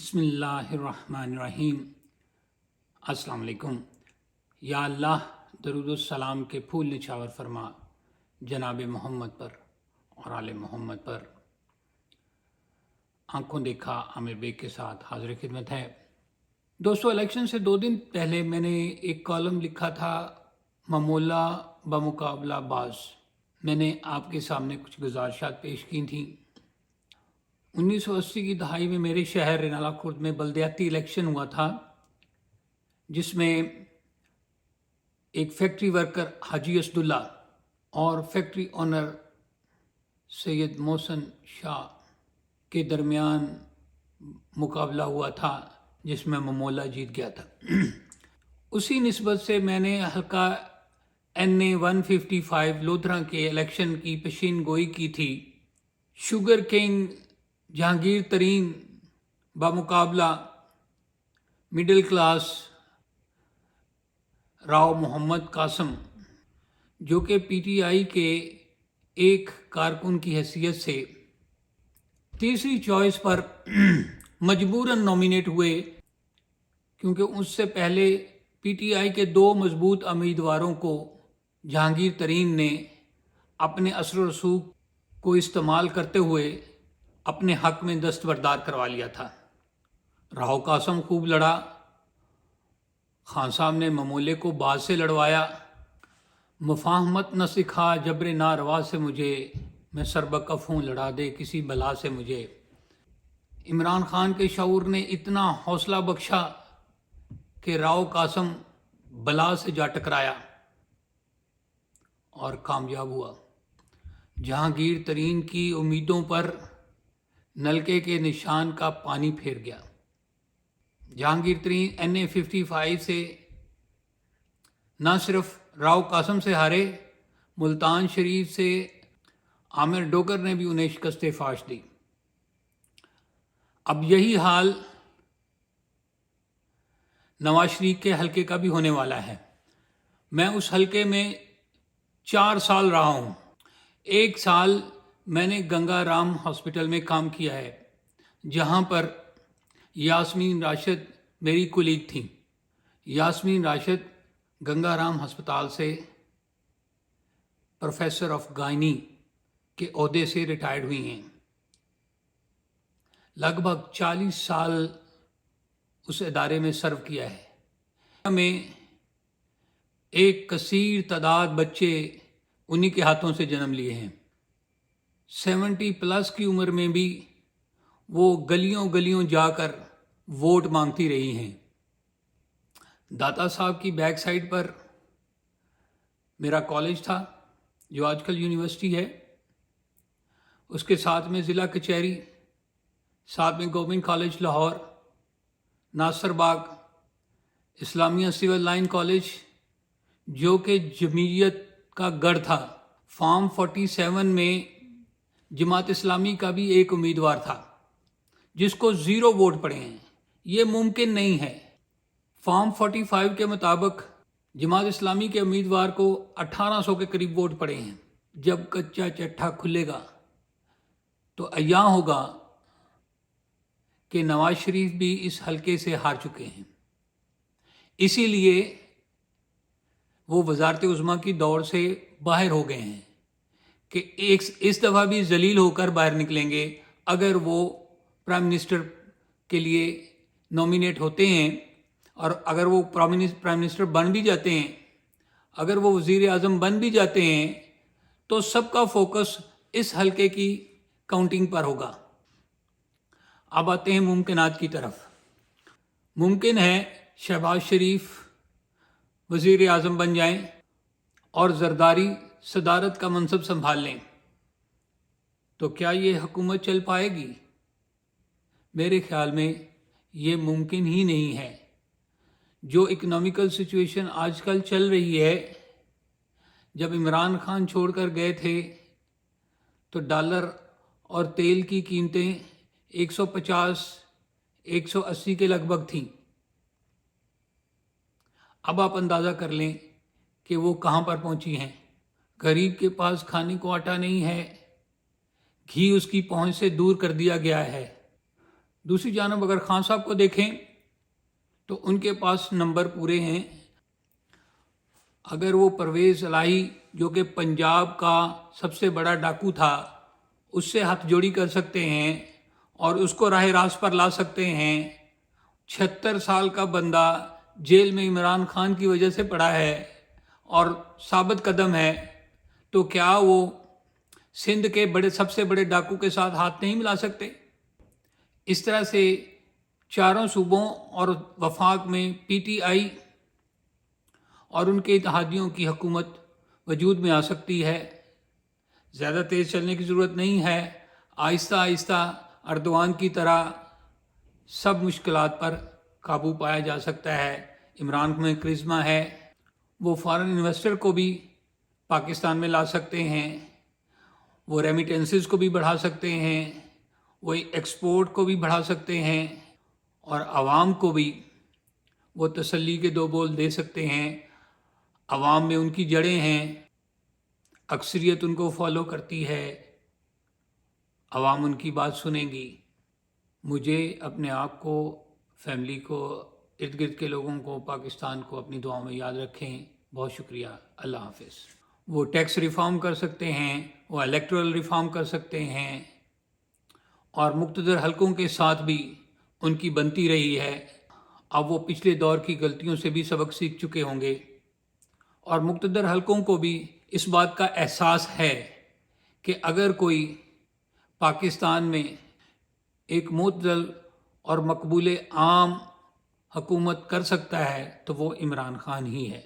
बिस्मिल्लाहिर्रहमानिर्रहीम। अस्सलाम वालेकुम। या अल्लाह दरूद व सलाम के फूल निछावर फरमा जनाब मोहम्मद पर और आले मोहम्मद पर। आंखों देखा आमिर बेग के साथ हाजिर खिदमत है। दोस्तों, इलेक्शन से 2 दिन पहले मैंने एक कॉलम लिखा था, मामूला बमुकाबला बाज। मैंने आपके सामने कुछ गुजारिशात पेश की थी। 1980 की दहाई में मेरे शहर रेनाला खुर्द में बल्दियाती इलेक्शन हुआ था, जिसमें एक फैक्ट्री वर्कर हाजी असदुल्ला और फैक्ट्री ऑनर सैयद मोहसन शाह के दरमियान मुकाबला हुआ था, जिसमें ममोला जीत गया था। उसी निस्बत से मैंने हल्का NA 155 लोधरा के इलेक्शन की पेशीन गोई की थी। शुगर किंग जहांगीर तरीन बामुकाबला मिडिल क्लास राव मोहम्मद कासम, जो कि PTI के एक कारकुन की हैसियत से तीसरी चॉइस पर मजबूरन नॉमिनेट हुए, क्योंकि उससे पहले PTI के 2 मजबूत उम्मीदवारों को जहांगीर तरीन ने अपने असर रसूख को इस्तेमाल करते हुए अपने हक में दस्तबरदार करवा लिया था। राव कासम खूब लड़ा, खान साहब ने ममोले को बाज से लड़वाया। मुफाहमत न सिखा जबरे ना रवा से मुझे, मैं सरबकफ हूँ लड़ा दे किसी बला से मुझे। इमरान खान के शऊर ने इतना हौसला बख्शा कि राव कासम बला से जा टकराया और कामयाब हुआ। जहांगीर तरीन की उम्मीदों पर नलके के निशान का पानी फेर गया। जहांगीर तरीन NA 55 से न सिर्फ राव कासम से हारे, मुल्तान शरीफ से आमिर डोगर ने भी उन्हें शिकस्त फाश दी। अब यही हाल नवाज शरीफ के हलके का भी होने वाला है। मैं उस हलके में 4 साल रहा हूँ। 1 साल मैंने गंगा राम हॉस्पिटल में काम किया है, जहाँ पर यास्मीन राशिद मेरी कुलीग थी। यास्मीन राशिद गंगा राम अस्पताल से प्रोफेसर ऑफ गायनी के ओहदे से रिटायर्ड हुई हैं। लगभग 40 साल उस इदारे में सर्व किया है। हमें एक कसीर तादाद बच्चे उन्हीं के हाथों से जन्म लिए हैं। 70+ की उम्र में भी वो गलियों गलियों जाकर वोट मांगती रही हैं। दाता साहब की बैक साइड पर मेरा कॉलेज था, जो आजकल यूनिवर्सिटी है। उसके साथ में ज़िला कचहरी, साथ में गवर्नमेंट कॉलेज लाहौर, नासिर बाग, इस्लामिया सिविल लाइन कॉलेज, जो कि जमीयत का गढ़ था। फॉर्म 47 में जमात इस्लामी का भी एक उम्मीदवार था, जिसको 0 वोट पड़े हैं। ये मुमकिन नहीं है। फॉर्म 45 के मुताबिक जमात इस्लामी के उम्मीदवार को 1800 के करीब वोट पड़े हैं। जब कच्चा चट्ठा खुलेगा तो अय्या होगा कि नवाज शरीफ भी इस हलके से हार चुके हैं। इसीलिए वो वजारत उज़्मा की दौड़ से बाहर हो गए हैं कि इस दफ़ा भी जलील होकर बाहर निकलेंगे अगर वो प्राइम मिनिस्टर के लिए नॉमिनेट होते हैं। और अगर वो प्राइम मिनिस्टर बन भी जाते हैं, अगर वो वज़ीर आज़म बन भी जाते हैं, तो सबका फोकस इस हलके की काउंटिंग पर होगा। अब आते हैं मुमकिनात की तरफ। मुमकिन है शहबाज शरीफ वज़ीर आज़म बन जाएं और ज़रदारी सदारत का मनसब संभाल लें। तो क्या ये हुकूमत चल पाएगी? मेरे ख्याल में ये मुमकिन ही नहीं है। जो इकोनॉमिकल सिचुएशन आजकल चल रही है, जब इमरान खान छोड़कर गए थे तो डॉलर और तेल की कीमतें 150-180 के लगभग थीं। अब आप अंदाज़ा कर लें कि वो कहाँ पर पहुँची हैं। गरीब के पास खाने को आटा नहीं है, घी उसकी पहुँच से दूर कर दिया गया है। دوسری جانب اگر خان صاحب کو دیکھیں تو ان کے پاس نمبر پورے ہیں. اگر وہ پرویز الہی جو کہ پنجاب کا سب سے بڑا ڈاکو تھا اس سے ہاتھ جوڑی کر سکتے ہیں اور اس کو راہ راست پر لا سکتے ہیں. 76 سال کا بندہ جیل میں عمران خان کی وجہ سے پڑا ہے اور ثابت قدم ہے، تو کیا وہ سندھ کے سب سے بڑے ڈاکو کے ساتھ ہاتھ نہیں ملا سکتے؟ اس طرح سے چاروں صوبوں اور وفاق میں پی ٹی آئی اور ان کے اتحادیوں کی حکومت وجود میں آ سکتی ہے. زیادہ تیز چلنے کی ضرورت نہیں ہے، آہستہ آہستہ اردوان کی طرح سب مشکلات پر قابو پایا جا سکتا ہے. عمران میں کرزما ہے، وہ فارن انویسٹر کو بھی پاکستان میں لا سکتے ہیں، وہ ریمیٹنسز کو بھی بڑھا سکتے ہیں، وہ ایکسپورٹ کو بھی بڑھا سکتے ہیں اور عوام کو بھی وہ تسلی کے 2 بول دے سکتے ہیں. عوام میں ان کی جڑیں ہیں، اکثریت ان کو فالو کرتی ہے، عوام ان کی بات سنے گی. مجھے، اپنے آپ کو، فیملی کو، ارد گرد کے لوگوں کو، پاکستان کو اپنی دعاؤں میں یاد رکھیں. بہت شکریہ. اللہ حافظ. وہ ٹیکس ریفارم کر سکتے ہیں، وہ الیکٹورل ریفارم کر سکتے ہیں اور مقتدر حلقوں کے ساتھ بھی ان کی بنتی رہی ہے. اب وہ پچھلے دور کی غلطیوں سے بھی سبق سیکھ چکے ہوں گے اور مقتدر حلقوں کو بھی اس بات کا احساس ہے کہ اگر کوئی پاکستان میں ایک معتدل اور مقبول عام حکومت کر سکتا ہے تو وہ عمران خان ہی ہے.